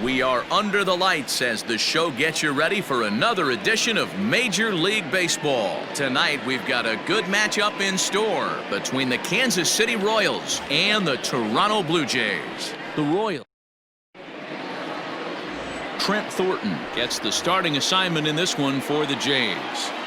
We are under the lights as the show gets you ready for another edition of Major League Baseball. Tonight, we've got a good matchup in store between the Kansas City Royals and the Toronto Blue Jays. The Royals. Trent Thornton gets the starting assignment in this one for the Jays.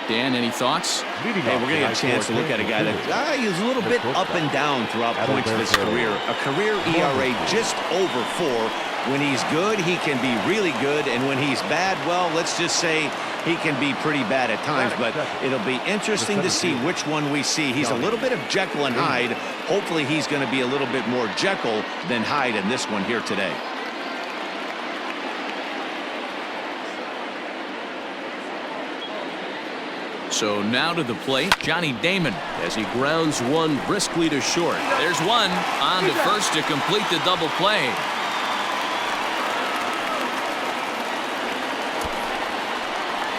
Dan, any thoughts? Hey, we're going to get a chance to look at a guy that he's a little bit up and down throughout points of his career. A career ERA just over 4. When he's good, he can be really good, and when he's bad, well, let's just say he can be pretty bad at times, but it'll be interesting to see which one we see. He's a little bit of Jekyll and Hyde. Hopefully he's going to be a little bit more Jekyll than Hyde in this one here today. So now to the plate, Johnny Damon as he grounds one briskly to short. There's one on to first to complete the double play.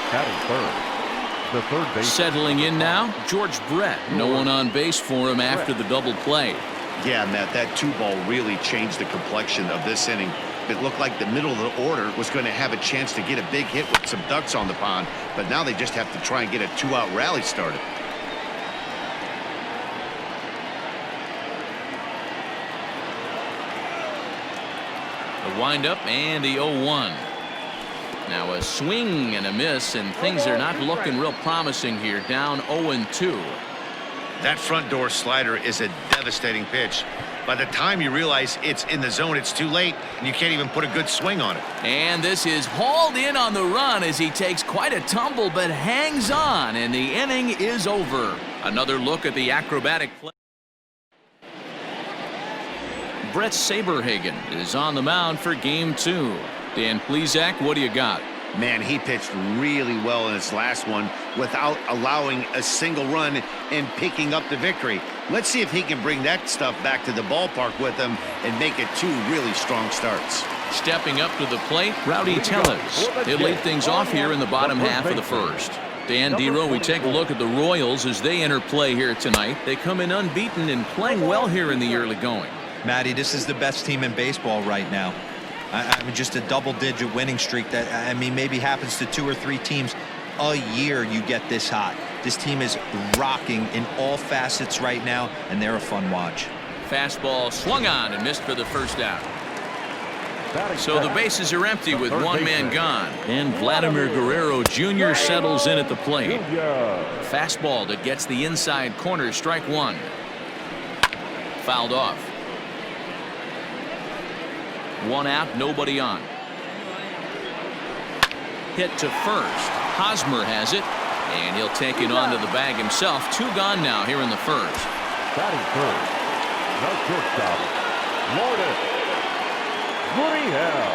Batting third. The third base. Settling in now, George Brett. No one on base for him after the double play. Yeah, Matt, that 2-ball really changed the complexion of this inning. It looked like the middle of the order was going to have a chance to get a big hit with some ducks on the pond, but now they just have to try and get a 2-out rally started. The windup and the 0-1. Now a swing and a miss, and things are not looking real promising here. Down 0-2. That front door slider is a devastating pitch. By the time you realize it's in the zone, it's too late, and you can't even put a good swing on it. And this is hauled in on the run as he takes quite a tumble, but hangs on, and the inning is over. Another look at the acrobatic play. Brett Saberhagen is on the mound for Game 2. Dan Plesac, what do you got? Man, he pitched really well in his last one without allowing a single run and picking up the victory. Let's see if he can bring that stuff back to the ballpark with him and make it 2 really strong starts. Stepping up to the plate, Rowdy Tellez. They lead things off here in the bottom half of the first. Dan Dero, we take a look at the Royals as they enter play here tonight. They come in unbeaten and playing well here in the early going. Matty, this is the best team in baseball right now. I mean, just a double-digit winning streak that, I mean, maybe happens to 2 or 3 teams a year. You get this hot. This team is rocking in all facets right now, and they're a fun watch. Fastball swung on and missed for the first out. So the bases are empty with one man gone, and Vladimir Guerrero Jr. settles in at the plate. Fastball that gets the inside corner, strike 1. Fouled off. 1 out, nobody on. Hit to first. Hosmer has it, and he'll take it onto the bag himself. 2 gone now here in the first. Batting third. The shortstop, Lourdes Gurriel.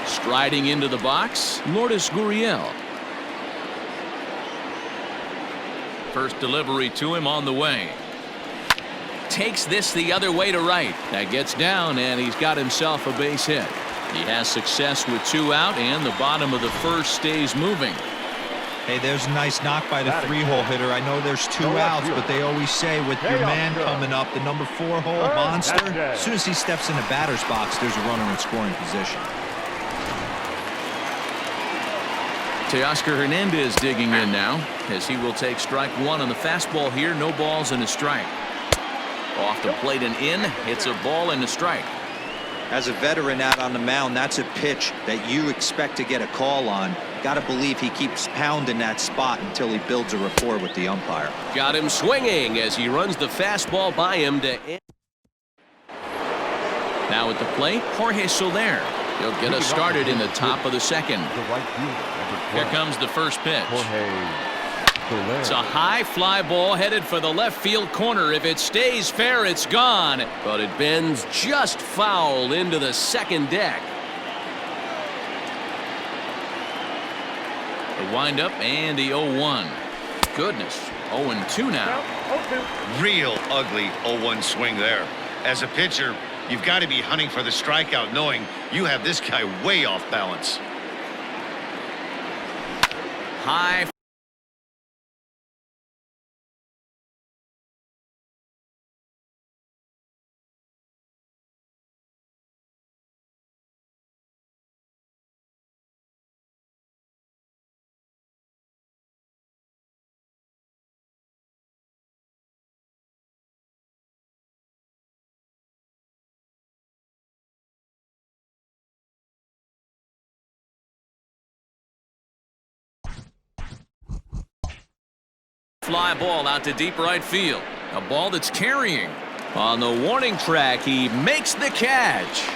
Striding into the box, Lourdes Gurriel. First delivery to him on the way. Takes this the other way to right. That gets down, and he's got himself a base hit. He has success with 2 out, and the bottom of the first stays moving. Hey, there's a nice knock by the 3-hole hitter. I know there's 2 outs, but they always say with your man coming up, the number 4-hole monster, as soon as he steps in the batter's box, there's a runner in scoring position. Teoscar Hernandez digging in now, as he will take strike 1 on the fastball here. No balls and a strike. Off the plate and in, it's a ball and a strike. As a veteran out on the mound, that's a pitch that you expect to get a call on. Got to believe he keeps pounding that spot until he builds a rapport with the umpire. Got him swinging as he runs the fastball by him to end. Now at the plate, Jorge Soler. He'll get us started in the top of the second. Here comes the first pitch. It's a high fly ball headed for the left field corner. If it stays fair, it's gone. But it bends just foul into the second deck. The windup and the 0-1. Goodness, 0-2 now. Real ugly 0-1 swing there. As a pitcher, you've got to be hunting for the strikeout, knowing you have this guy way off balance. High fly ball out to deep right field. A ball that's carrying. On the warning track, he makes the catch.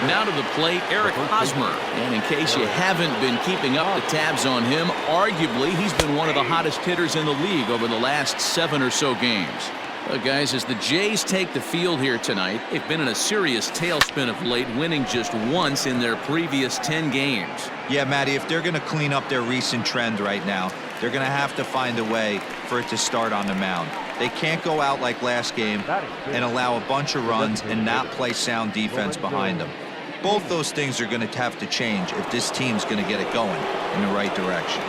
Now to the plate, Eric Hosmer. And in case you haven't been keeping up the tabs on him, arguably he's been one of the hottest hitters in the league over the last 7 or so games. Well, guys, as the Jays take the field here tonight, they've been in a serious tailspin of late, winning just once in their previous 10 games. Yeah, Matty, if they're going to clean up their recent trend right now, they're going to have to find a way for it to start on the mound. They can't go out like last game and allow a bunch of runs and not play sound defense behind them. Both those things are going to have to change if this team's going to get it going in the right direction.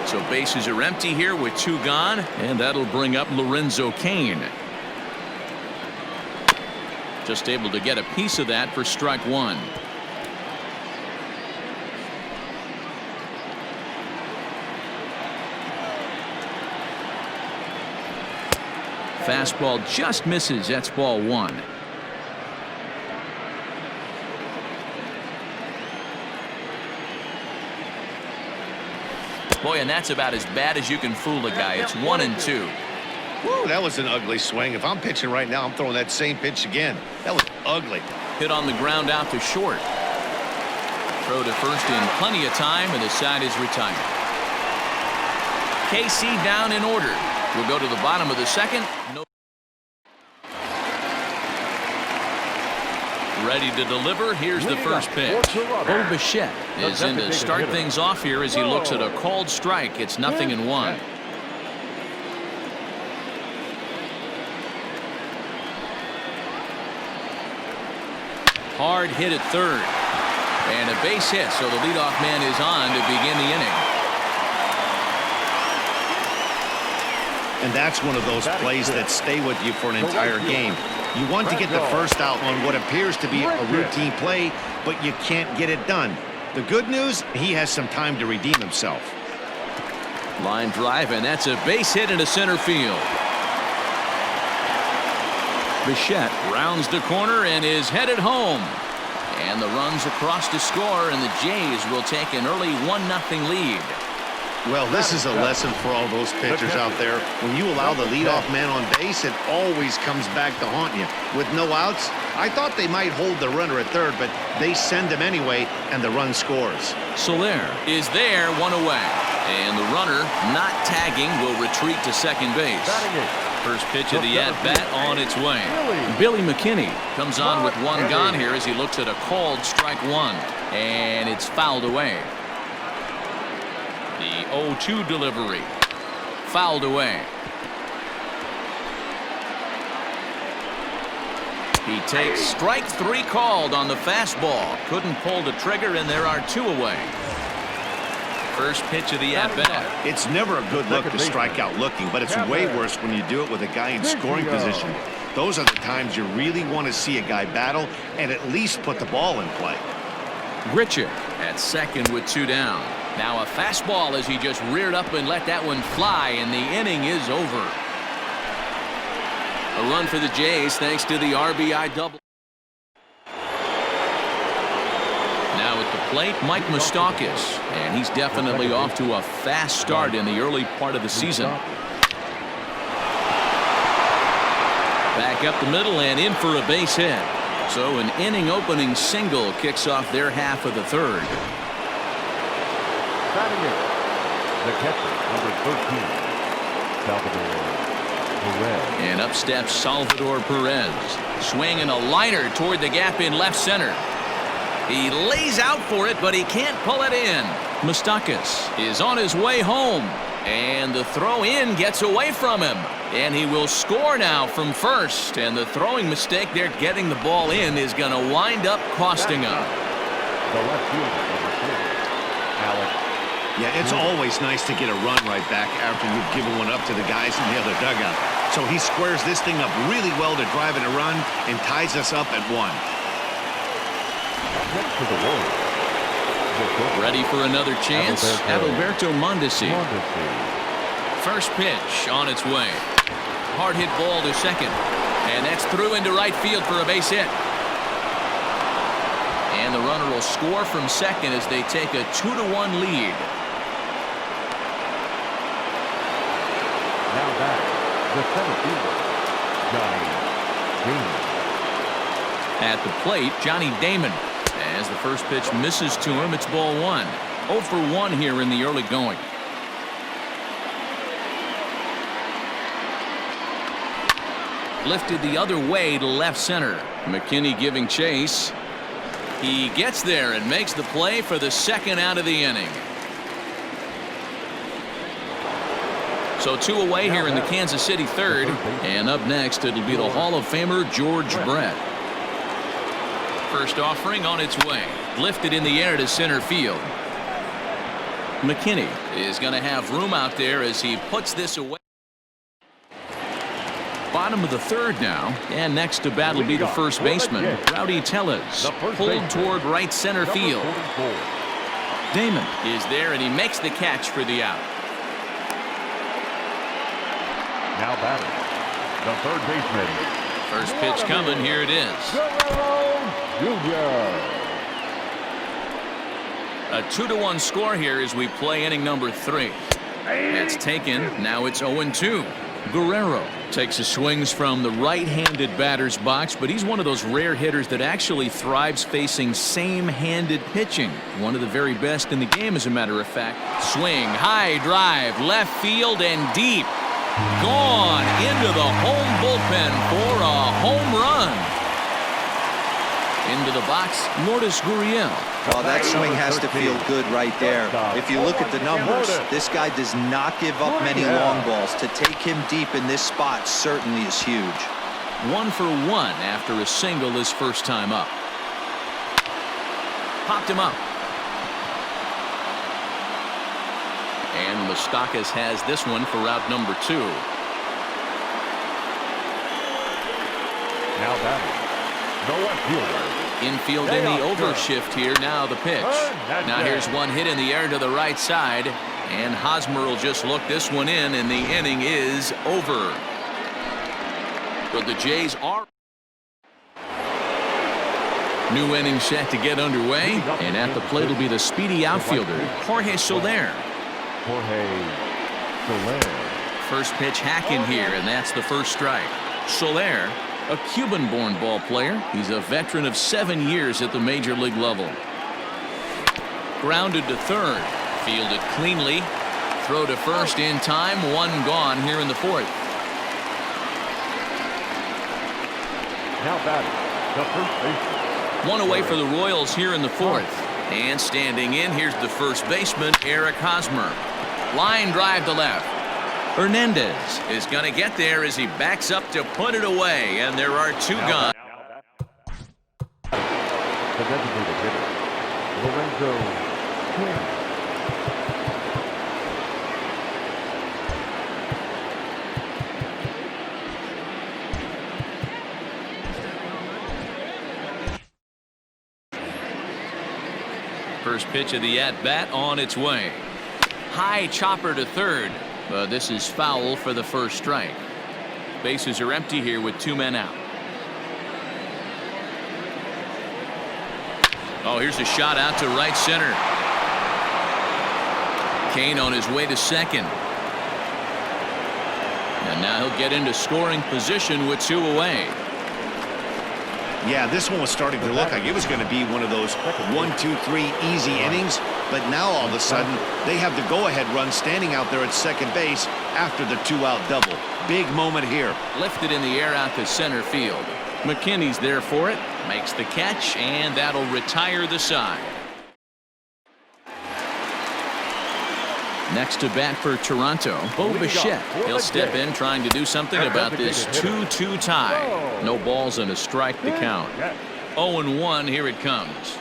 So bases are empty here with 2 gone, and that'll bring up Lorenzo Cain. Just able to get a piece of that for strike 1. Fastball just misses. That's ball 1. Boy, and that's about as bad as you can fool a guy. It's 1-2. Woo, that was an ugly swing. If I'm pitching right now, I'm throwing that same pitch again. That was ugly. Hit on the ground out to short. Throw to first in plenty of time, and the side is retired. KC down in order. We'll go to the bottom of the second. No. Ready to deliver. Here's the first pitch. Bichette is in to start things off here as he looks at a called strike. It's 0-1. Hard hit at third. And a base hit, so the leadoff man is on to begin the inning. And that's one of those plays that stay with you for an entire game. You want to get the first out on what appears to be a routine play, but you can't get it done. The good news, he has some time to redeem himself. Line drive, and that's a base hit into center field. Bichette rounds the corner and is headed home. And the runs across to score, and the Jays will take an early 1-0 lead. Well, this is a lesson for all those pitchers out there. When you allow the leadoff man on base, it always comes back to haunt you. With no outs, I thought they might hold the runner at third, but they send him anyway, and the run scores. Soler is there, 1 away. And the runner, not tagging, will retreat to second base. First pitch of the at-bat on its way. Billy McKinney comes on with 1 gone here as he looks at a called strike 1. And it's fouled away. The 0-2 delivery. Fouled away. He takes strike 3 called on the fastball. Couldn't pull the trigger, and there are 2 away. First pitch of the at-bat. It's never a good look to strike out looking, but it's way worse when you do it with a guy in scoring position. Those are the times you really want to see a guy battle and at least put the ball in play. Richard at second with 2 down. Now a fastball as he just reared up and let that one fly, and the inning is over. A run for the Jays thanks to the RBI double. Now at the plate, Mike Moustakas, and he's definitely off to a fast start in the early part of the season. Back up the middle and in for a base hit. So an inning opening single kicks off their half of the third. Batting it, the catcher, number 13, Salvador Perez. And up steps Salvador Perez, swinging a liner toward the gap in left center. He lays out for it, but he can't pull it in. Moustakas is on his way home, and the throw in gets away from him, and he will score now from first. And the throwing mistake there, getting the ball in, is going to wind up costing him. The left fielder, number 2, Alex. Yeah, it's always nice to get a run right back after you've given one up to the guys in the other dugout. So he squares this thing up really well to drive in a run and ties us up at 1. Next to the Warriors. Ready for another chance? Adalberto Mondesi. Mondesi. First pitch on its way. Hard hit ball to second. And that's through into right field for a base hit. And the runner will score from second as they take a 2-1 lead. The center fielder, Johnny Damon. At the plate, Johnny Damon. As the first pitch misses to him, it's ball one. 0 for 1 here in the early going. Lifted the other way to left center. McKinney giving chase. He gets there and makes the play for the second out of the inning. So 2 away here in the Kansas City third. And up next, it'll be the Hall of Famer George Brett. First offering on its way. Lifted in the air to center field. McKinney is going to have room out there as he puts this away. Bottom of the third now, and next to bat will be the first baseman, Rowdy Tellez, pulled toward right center field. Damon is there, and he makes the catch for the out. Now batting, the third baseman. First pitch coming, here it is. A 2-1 score here as we play inning number 3. That's taken, now it's 0-2. Guerrero takes his swings from the right-handed batter's box, but he's one of those rare hitters that actually thrives facing same-handed pitching. One of the very best in the game, as a matter of fact. Swing, high drive, left field and deep. Gone into the home bullpen for a home run. Into the box, Lourdes Gurriel. Well, that swing has to feel good right there. If you look at the numbers, this guy does not give up many long balls. To take him deep in this spot certainly is huge. 1 for 1 after a single his first time up. Popped him up. And Moustakas has this one for route number 2. Now batting, the left fielder. Infield in the overshift here. Now the pitch. Now here's one hit in the air to the right side. And Hosmer will just look this one in, and the inning is over. But the Jays are. New inning set to get underway. And at the plate will be the speedy outfielder, Jorge Soler. First pitch hacking here, and that's the first strike. Soler, a Cuban-born ball player. He's a veteran of 7 years at the major league level. Grounded to third. Fielded cleanly. Throw to first in time. 1 gone here in the 4th. Now batting, the first baseman. 1 away for the Royals here in the 4th. And standing in, here's the first baseman, Eric Hosmer. Line drive to left. Hernandez is going to get there as he backs up to put it away, and there are 2 gone. The designated hitter, Lorenzo Cain. First pitch of the at-bat on its way. High chopper to third. This is foul for the first strike. Bases are empty here with 2 men out. Oh, here's a shot out to right center. Cain on his way to second. And now he'll get into scoring position with 2 away. Yeah, this one was starting to look like it was going to be one of those 1, 2, 3 easy innings. But now all of a sudden they have the go-ahead run standing out there at second base after the 2-out double. Big moment here. Lifted in the air out to center field. McKinney's there for it. Makes the catch, and that'll retire the side. Next to bat for Toronto, Bo Bichette. He'll step in trying to do something about this 2-2 tie. No balls and a strike to count. 0-1, here it comes.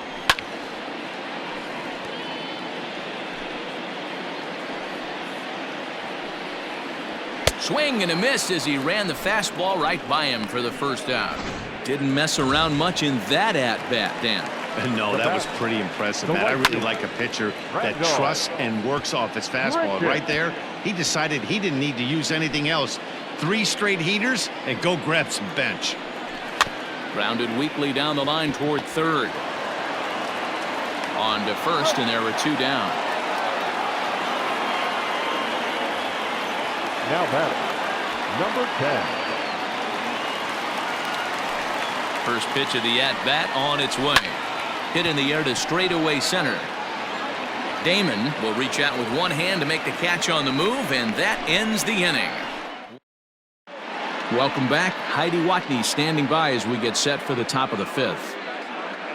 Swing and a miss as he ran the fastball right by him for the first out. Didn't mess around much in that at-bat, Dan. No, that was pretty impressive, Matt. I really like a pitcher that trusts and works off his fastball. Right there, he decided he didn't need to use anything else. 3 straight heaters and go grab some bench. Grounded weakly down the line toward third. On to first, and there were 2 down. Now batting, Number 10. First pitch of the at-bat on its way. Hit in the air to straightaway center. Damon will reach out with one hand to make the catch on the move, and that ends the inning. Welcome back. Heidi Watney standing by as we get set for the top of the fifth.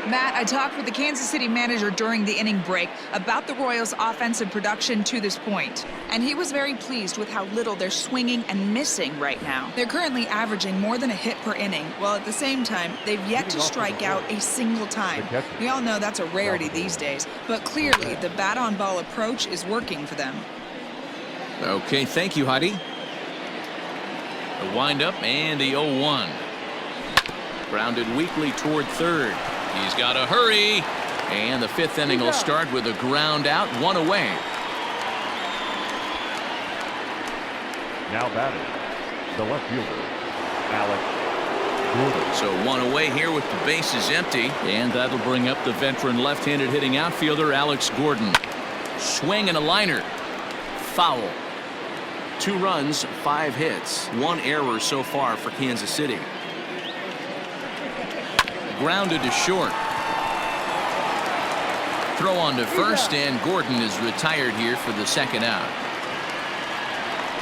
Matt, I talked with the Kansas City manager during the inning break about the Royals' offensive production to this point, and he was very pleased with how little they're swinging and missing right now. They're currently averaging more than a hit per inning, while at the same time, they've yet to strike out a single time. We all know that's a rarity these days, but clearly the bat-on-ball approach is working for them. Okay, thank you, Heidi. The windup and the 0-1. Grounded weakly toward third. He's got to hurry. And the fifth inning will start with a ground out, one away. Now batting, the left fielder, Alex Gordon. So one away here with the bases empty. And that'll bring up the veteran left-handed hitting outfielder, Alex Gordon. Swing and a liner. Foul. 2 runs, 5 hits, 1 error so far for Kansas City. Grounded to short. Throw on to first, and Gordon is retired here for the second out.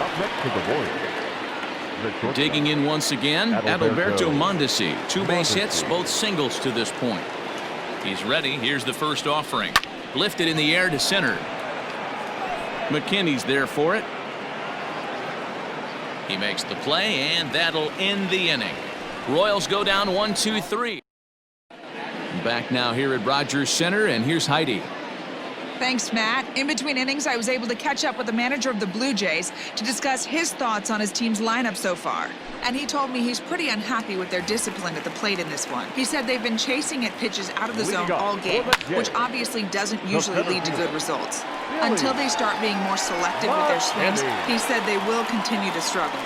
Up next to the Royals. Digging in once again, Adalberto Mondesi. 2 base hits, both singles to this point. He's ready. Here's the first offering. Lifted in the air to center. McKinney's there for it. He makes the play, and that'll end the inning. Royals go down 1-2-3. Back now here at Rogers Center, and here's Heidi. Thanks, Matt. In between innings, I was able to catch up with the manager of the Blue Jays to discuss his thoughts on his team's lineup so far. And he told me he's pretty unhappy with their discipline at the plate in this one. He said they've been chasing at pitches out of the zone all game, which obviously doesn't usually lead to good results. Until they start being more selective with their swings, he said they will continue to struggle.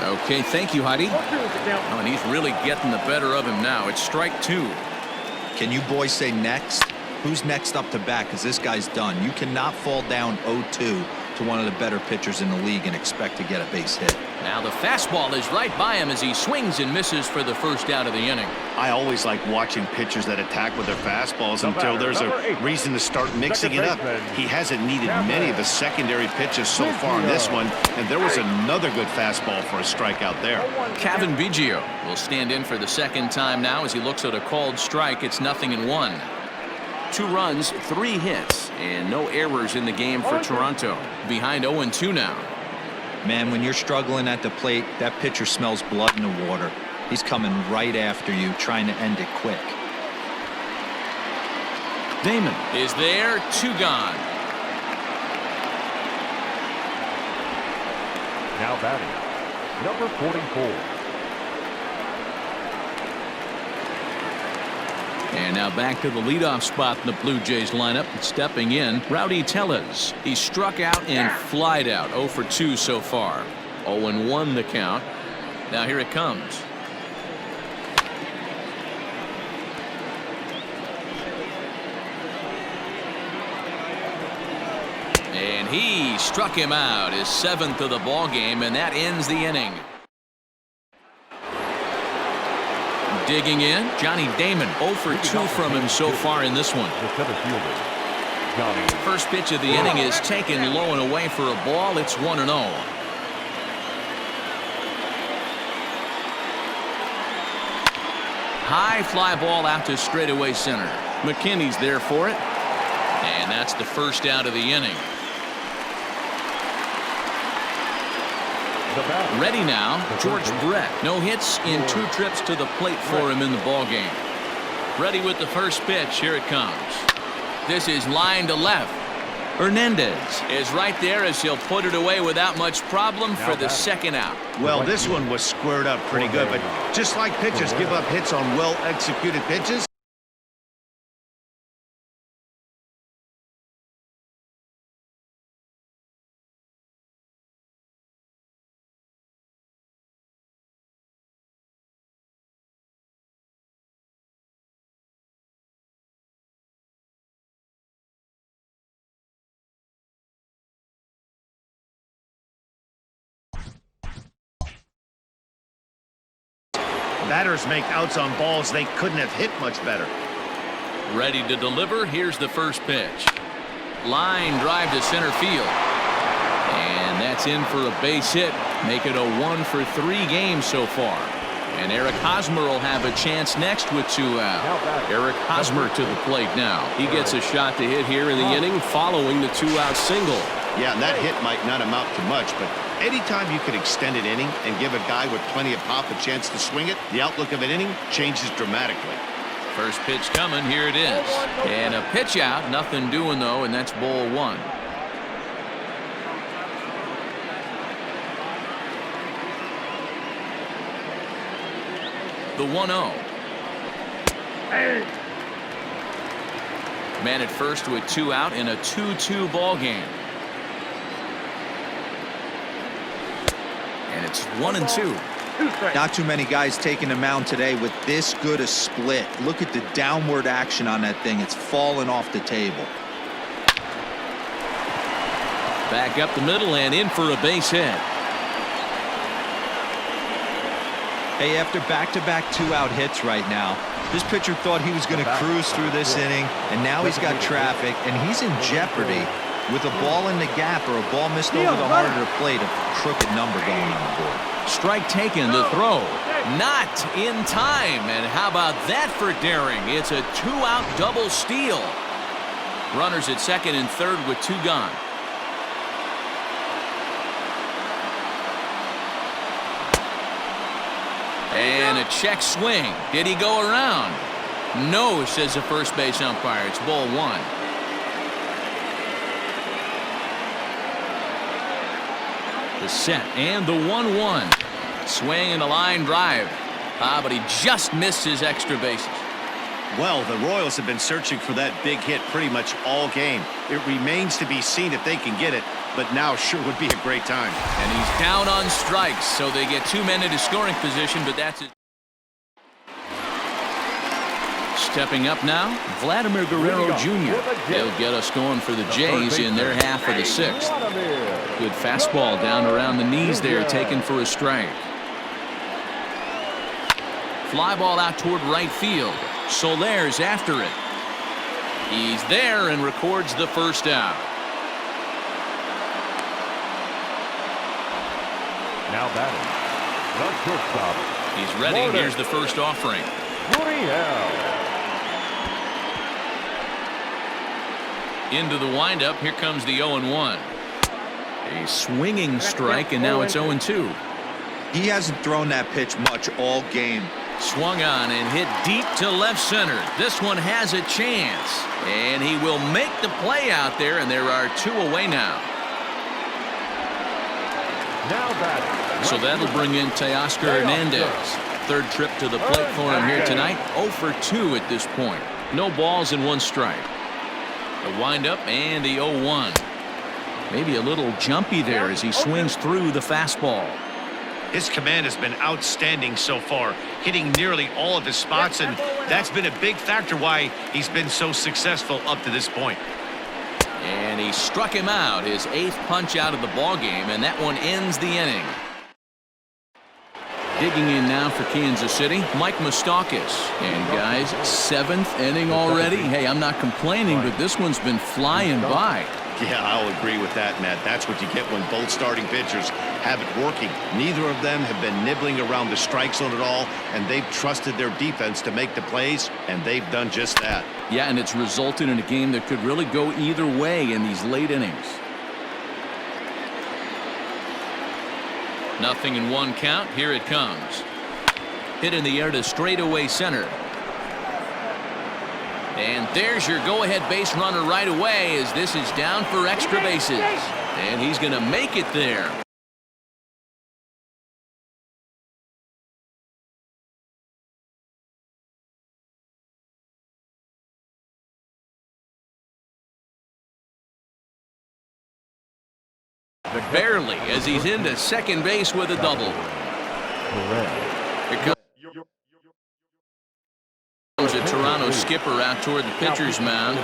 Okay, thank you, Heidi. Oh, and he's really getting the better of him now. It's strike 2. Can you boys say next? Who's next up to bat? Because this guy's done. You cannot fall down 0-2 to one of the better pitchers in the league and expect to get a base hit. Now the fastball is right by him as he swings and misses for the first out of the inning. I always like watching pitchers that attack with their fastballs until there's a reason to start mixing it up. He hasn't needed many of his secondary pitches so far in this one, and there was another good fastball for a strikeout there. Kevin Biggio will stand in for the second time now as he looks at a called strike. It's 0-1. 2 runs, 3 hits, and no errors in the game for Toronto. Behind 0-2 now. Man, when you're struggling at the plate, that pitcher smells blood in the water. He's coming right after you, trying to end it quick. Damon is there, 2 gone. Now batting, number 44. And now back to the leadoff spot in the Blue Jays lineup. Stepping in, Rowdy Tellez. He struck out and flied out. 0 for 2 so far. 0-1 the count. Now here it comes. And he struck him out, his 7th of the ball game, and that ends the inning. Digging in, Johnny Damon. 0 for 2 from him so far in this one. First pitch of the inning is taken low and away for a ball. It's 1-0. High fly ball out to straightaway center. McKinney's there for it. And that's the first out of the inning. Ready now, George Brett. No hits in 2 trips to the plate for him in the ballgame. Ready with the first pitch. Here it comes. This is line to left. Hernandez is right there as he'll put it away without much problem for the second out. Well, this one was squared up pretty good, but just like pitchers give up hits on well-executed pitches, Batters make outs on balls they couldn't have hit much better. Ready to deliver. Here's the first pitch. Line drive to center field. And that's in for a base hit. Make it a 1-for-3 game so far. And Eric Hosmer will have a chance next with 2 out. Eric Hosmer to the plate now. He gets a shot to hit here in the inning following the 2-out single. Yeah, and that hit might not amount to much, but anytime you can extend an inning and give a guy with plenty of pop a chance to swing it, the outlook of an inning changes dramatically. First pitch coming. Here it is. And a pitch out. Nothing doing, though, and that's ball 1. The 1-0. Man at first with 2 out in a 2-2 ball game. And it's 1-2. Not too many guys taking the mound today with this good a split. Look at the downward action on that thing. It's falling off the table. Back up the middle and in for a base hit. Hey, after back-to-back 2-out hits right now, this pitcher thought he was going to cruise through this inning, and now he's got traffic, and he's in jeopardy with a ball in the gap or a ball missed over the heart of the plate, a crooked number going on the board. Strike taken, the throw. Not in time, and how about that for daring? It's a 2-out double steal. Runners at second and third with 2 gone. And a check swing. Did he go around? No, says the first base umpire. It's ball 1. The set and the 1-1. Swing and a line drive. But he just missed his extra bases. Well, the Royals have been searching for that big hit pretty much all game. It remains to be seen if they can get it, but now sure would be a great time. And he's down on strikes, so they get 2 men into scoring position, but that's it. Stepping up now, Vladimir Guerrero Jr. He'll get us going for the Jays in their half of the 6th. Good fastball down around the knees there, taken for a strike. Fly ball out toward right field. Soler's after it. He's there and records the first out. Now batting, the shortstop. He's ready. Here's the first offering. Into the windup. Here comes the 0-1. A swinging strike, and now it's 0-2. He hasn't thrown that pitch much all game. Swung on and hit deep to left center. This one has a chance, and he will make the play out there, and there are 2 away now. So that'll bring in Teoscar Hernandez. Third trip to the plate for him here tonight. 0-for-2 at this point. No balls and 1 strike. The windup and the 0-1. Maybe a little jumpy there as he swings through the fastball. His command has been outstanding so far, hitting nearly all of his spots, and that's been a big factor why he's been so successful up to this point. And he struck him out, his 8th punch out of the ball game, and that one ends the inning. Digging in now for Kansas City, Mike Moustakas. And guys, 7th inning already. Hey, I'm not complaining, but this one's been flying by. Yeah, I'll agree with that, Matt. That's what you get when both starting pitchers have it working. Neither of them have been nibbling around the strike zone at all, and they've trusted their defense to make the plays, and they've done just that. Yeah, and it's resulted in a game that could really go either way in these late innings. Nothing in 1 count. Here it comes. Hit in the air to straightaway center. And there's your go-ahead base runner right away as this is down for extra bases. And he's going to make it there. Barely, as he's into second base with a double. Here comes a Toronto skipper out toward the pitcher's mound.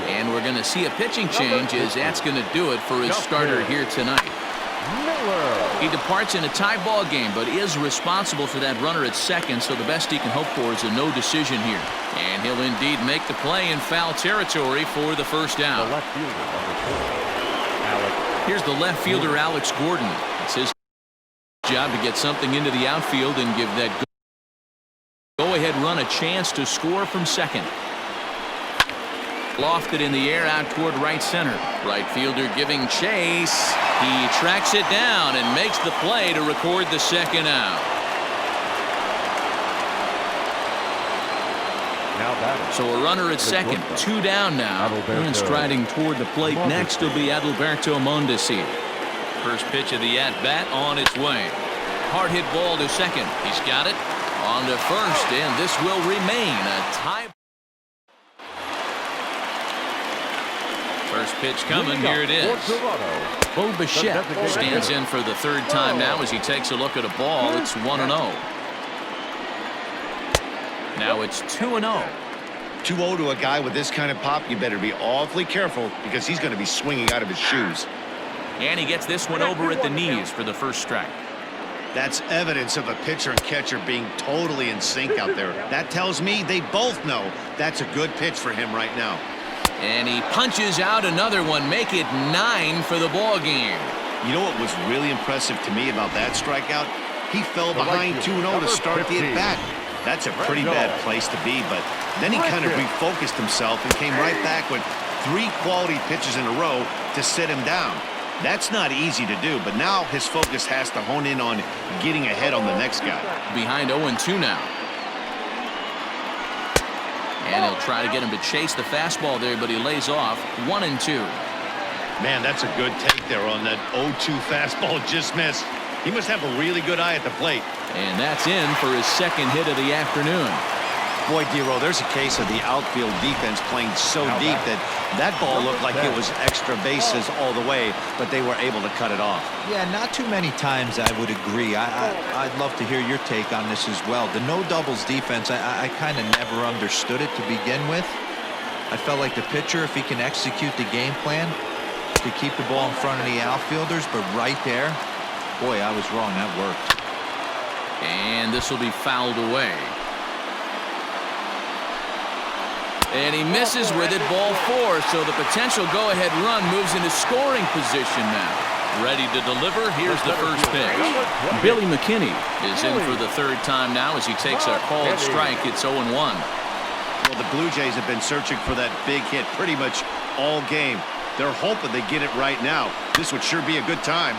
And we're going to see a pitching change as that's going to do it for his starter here tonight. Miller. He departs in a tie ball game, but is responsible for that runner at second, so the best he can hope for is a no decision here. And he'll indeed make the play in foul territory for the first down. The left fielder, number 4, Alex. Here's the left fielder, Alex Gordon. It's his job to get something into the outfield and give that go-ahead run a chance to score from second. Lofted in the air out toward right center. Right fielder giving chase. He tracks it down and makes the play to record the second out. Now batting. So a runner at second, 2 down now. And striding toward the plate next will be Adalberto Mondesi. First pitch of the at-bat on its way. Hard hit ball to second. He's got it. On to first, and this will remain a tie. First pitch coming. Here it is. Bo Bichette stands in for the third time now as he takes a look at a ball. It's 1-0. Now it's 2-0. 2-0 to a guy with this kind of pop, you better be awfully careful because he's going to be swinging out of his shoes. And he gets this one over at the knees for the first strike. That's evidence of a pitcher and catcher being totally in sync out there. That tells me they both know that's a good pitch for him right now. And he punches out another one, make it 9 for the ball game. You know what was really impressive to me about that strikeout? He fell behind 2-0 to start the at-bat. That's a pretty bad place to be, but then he kind of refocused himself and came right back with 3 quality pitches in a row to sit him down. That's not easy to do, but now his focus has to hone in on getting ahead on the next guy. Behind 0-2 now. And he'll try to get him to chase the fastball there, but he lays off. 1-2. Man, that's a good take there on that 0-2 fastball just missed. He must have a really good eye at the plate. And that's in for his second hit of the afternoon. Boy, Dero, there's a case of the outfield defense playing so deep that ball looked like it was extra bases all the way, but they were able to cut it off. Yeah, not too many times I would agree. I'd love to hear your take on this as well. The no doubles defense, I kind of never understood it to begin with. I felt like the pitcher, if he can execute the game plan, to keep the ball in front of the outfielders, but right there, boy, I was wrong. That worked. And this will be fouled away. And he misses with it, ball 4, so the potential go-ahead run moves into scoring position now. Ready to deliver, here's the first pitch. Billy McKinney is in for the third time now as he takes a called strike. It's 0-1. Well, the Blue Jays have been searching for that big hit pretty much all game. They're hoping they get it right now. This would sure be a good time.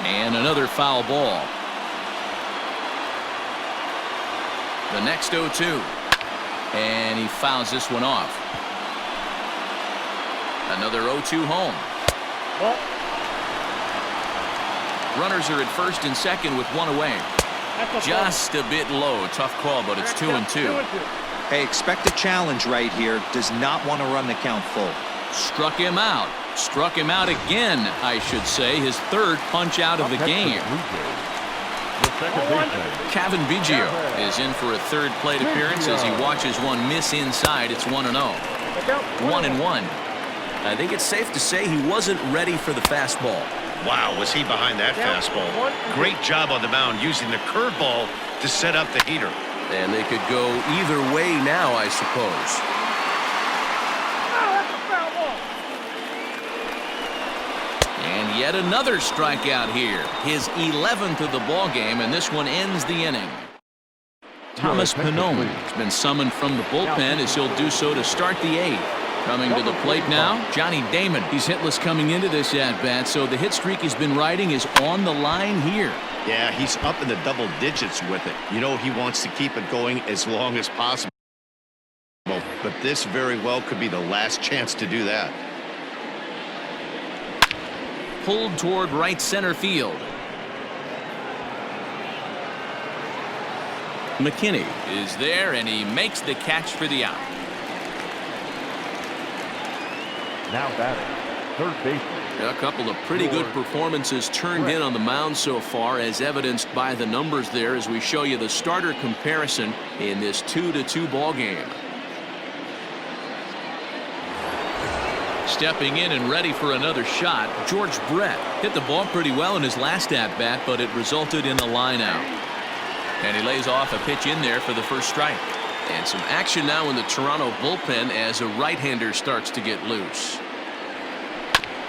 And another foul ball. The next 0-2. And he fouls this one off. Another 0-2 home. Runners are at first and second with 1 away. Just a bit low. Tough call, but it's 2-2. Hey, expect a challenge right here. Does not want to run the count full. Struck him out. Struck him out again, I should say. His third punch out of the game. Kevin Biggio is in for a third plate appearance as he watches one miss inside. It's 1-0. 1-1. I think it's safe to say he wasn't ready for the fastball. Wow, was he behind that fastball. Great job on the mound using the curveball to set up the heater. And they could go either way now, I suppose. And yet another strikeout here. His 11th of the ball game, and this one ends the inning. Thomas Pannone has been summoned from the bullpen as he'll do so to start the 8th. Coming to the plate now, Johnny Damon. He's hitless coming into this at-bat, so the hit streak he's been riding is on the line here. Yeah, he's up in the double digits with it. You know, he wants to keep it going as long as possible. But this very well could be the last chance to do that. Pulled toward right center field. McKinney is there, and he makes the catch for the out. Now batting, third baseman. A couple of pretty good performances turned in on the mound so far, as evidenced by the numbers there as we show you the starter comparison in this 2-2 ball game. Stepping in and ready for another shot, George Brett hit the ball pretty well in his last at-bat, but it resulted in a line out. And he lays off a pitch in there for the first strike. And some action now in the Toronto bullpen as a right-hander starts to get loose.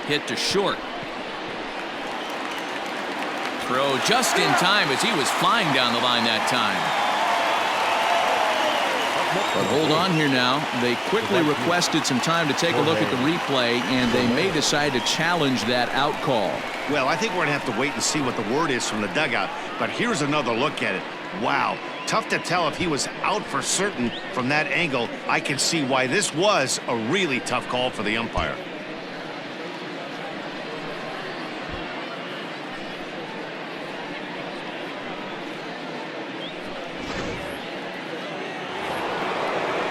Hit to short. Throw just in time as he was flying down the line that time. But hold on here now. They quickly requested some time to take a look at the replay, and they may decide to challenge that out call. Well, I think we're going to have to wait and see what the word is from the dugout. But here's another look at it. Wow. Tough to tell if he was out for certain from that angle. I can see why this was a really tough call for the umpire.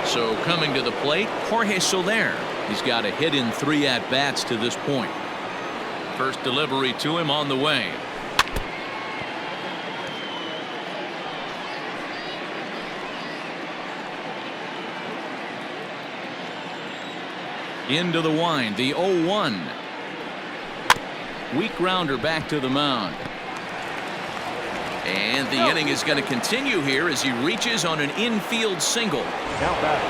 So coming to the plate, Jorge Soler. He's got a hit in 3 at-bats to this point. First delivery to him on the way. Into the wind, the 0-1. Weak grounder back to the mound. And the inning is going to continue here as he reaches on an infield single. Now back,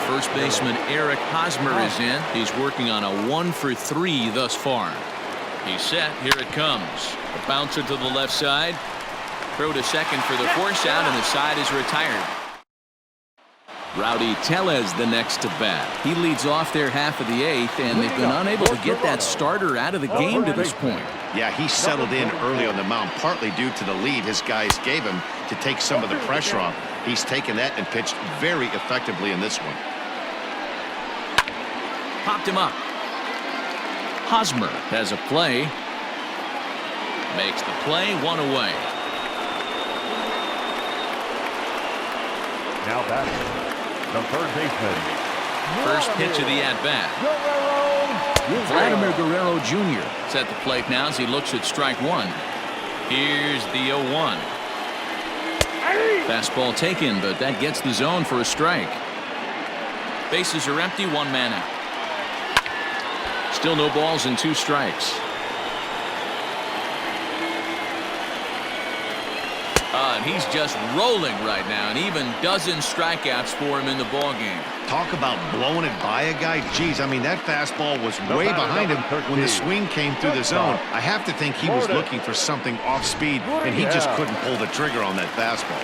First baseman Eric Hosmer is in. He's working on a 1-for-3 thus far. He's set. Here it comes. A bouncer to the left side. Throw to second for the force out, and the side is retired. Rowdy Tellez the next to bat. He leads off their half of the 8th, and they've been unable to get that starter out of the game to this point. Yeah, he settled in early on the mound, partly due to the lead his guys gave him to take some of the pressure off. He's taken that and pitched very effectively in this one. Popped him up. Hosmer has a play. Makes the play, 1 away. Now batting, the third baseman. First pitch of the at-bat. Vladimir Guerrero Jr. is at the plate now as he looks at strike 1. Here's the 0-1. Fastball taken, but that gets the zone for a strike. Bases are empty, 1 man out. Still no balls and 2 strikes. And he's just rolling right now, and even dozens strikeouts for him in the ball game. Talk about blowing it by a guy. Geez, I mean, that fastball was way behind him when the swing came through the zone. I have to think he was looking for something off speed, and he just couldn't pull the trigger on that fastball.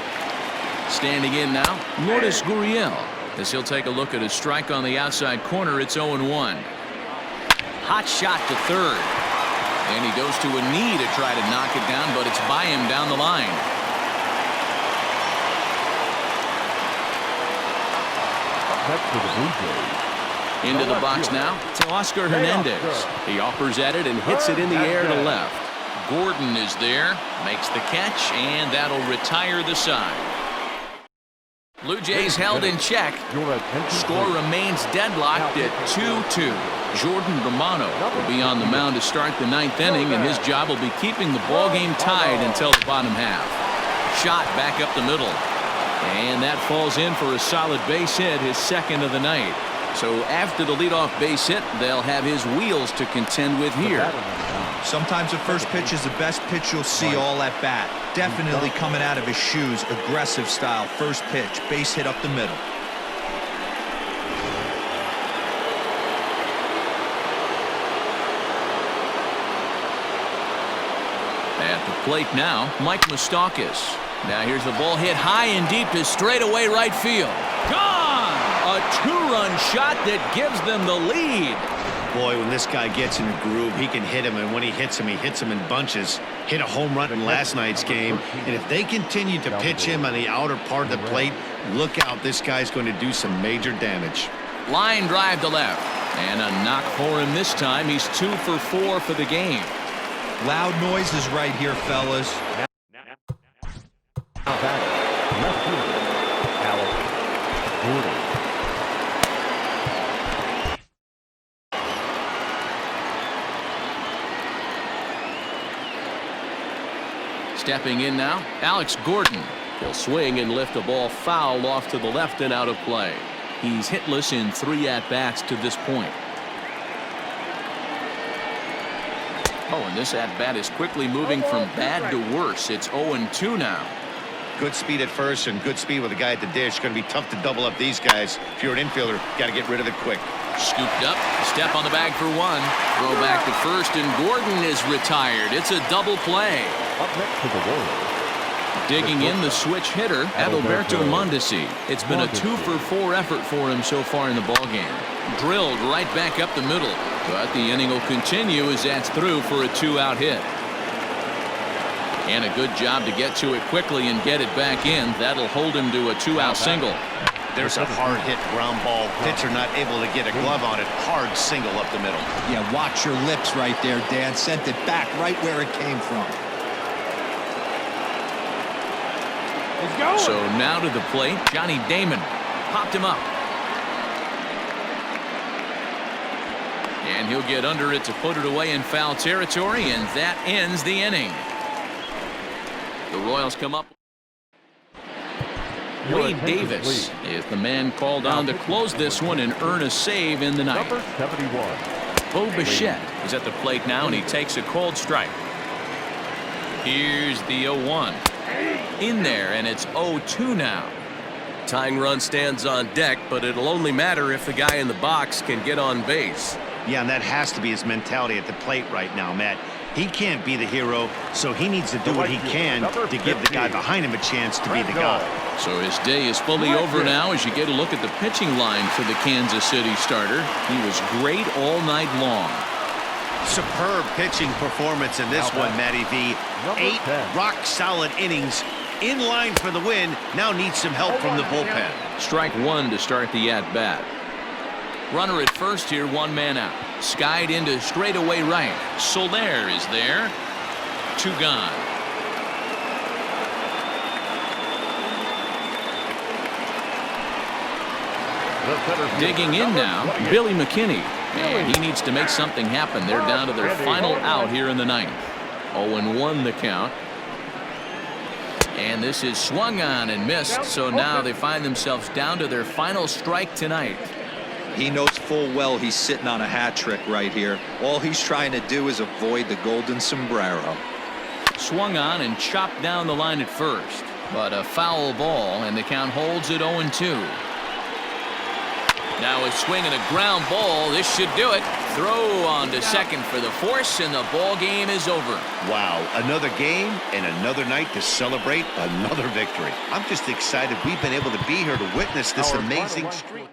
Standing in now, Lourdes Gurriel, as he'll take a look at a strike on the outside corner. It's 0-1. Hot shot to third, and he goes to a knee to try to knock it down, but it's by him down the line. Next to the Blue Jays. Into the box now to Oscar Hernandez. He offers at it and hits it in the air to left. Gordon is there, makes the catch, and that'll retire the side. Blue Jays held in check. Score remains deadlocked at 2-2. Jordan Romano will be on the mound to start the 9th inning, and his job will be keeping the ball game tied until the bottom half. Shot back up the middle. And that falls in for a solid base hit, his 2nd of the night. So after the leadoff base hit, they'll have his wheels to contend with here. Sometimes the first pitch is the best pitch you'll see all at bat. Definitely coming out of his shoes, aggressive style. First pitch, base hit up the middle. At the plate now, Mike Moustakas. Now here's the ball hit high and deep to straightaway right field. Gone! A 2-run shot that gives them the lead. Boy, when this guy gets in a groove, he can hit him, and when he hits him in bunches. Hit a home run in last night's game, and if they continue to pitch him on the outer part of the plate, look out, this guy's going to do some major damage. Line drive to left, and a knock for him this time. He's 2 for 4 for the game. Loud noises right here, fellas. Now back, left fielder, Alex Gordon. Stepping in now, Alex Gordon. He'll swing and lift a ball foul off to the left and out of play. He's hitless in 3 at-bats to this point. Oh, and this at-bat is quickly moving from bad to worse. It's 0-2 now. Good speed at first and good speed with a guy at the dish. Going to be tough to double up these guys. If you're an infielder, got to get rid of it quick. Scooped up, step on the bag for 1. Throw back to first, and Gordon is retired. It's a double play. Up next to the Royals. Digging in the switch hitter, Adalberto Mondesi. It's been a 2-for-4 effort for him so far in the ballgame. Drilled right back up the middle. But the inning will continue as that's through for a 2-out hit. And a good job to get to it quickly and get it back in. That'll hold him to a 2-out single. There's a hard hit ground ball. Pitcher not able to get a glove on it. Hard single up the middle. Yeah, watch your lips right there, Dan. Sent it back right where it came from. So now to the plate, Johnny Damon popped him up. And he'll get under it to put it away in foul territory, and that ends the inning. The Royals come up. Wade Davis is the man called on to close this one and earn a save in the ninth. Number 71. Bo Bichette is at the plate now, and he takes a cold strike. Here's the 0-1. In there, and it's 0-2 now. Tying run stands on deck, but it'll only matter if the guy in the box can get on base. Yeah, and that has to be his mentality at the plate right now, Matt. He can't be the hero, so he needs to do what he can to give the guy behind him a chance to be the guy. So his day is fully over now as you get a look at the pitching line for the Kansas City starter. He was great all night long. Superb pitching performance in this one, Matty V. 8 rock-solid innings. In line for the win. Now needs some help from the bullpen. Strike 1 to start the at-bat. Runner at first here, 1 man out. Skied into straightaway right. Soler is there. 2 gone. Digging in now, Billy McKinney. And he needs to make something happen. They're down to their final out here in the ninth. 0-1 the count. And this is swung on and missed, so now they find themselves down to their final strike tonight. He knows full well he's sitting on a hat trick right here. All he's trying to do is avoid the golden sombrero. Swung on and chopped down the line at first, but a foul ball, and the count holds at 0-2. Now a swing and a ground ball. This should do it. Throw on to second for the force, and the ball game is over. Wow, another game and another night to celebrate another victory. I'm just excited we've been able to be here to witness this amazing streak.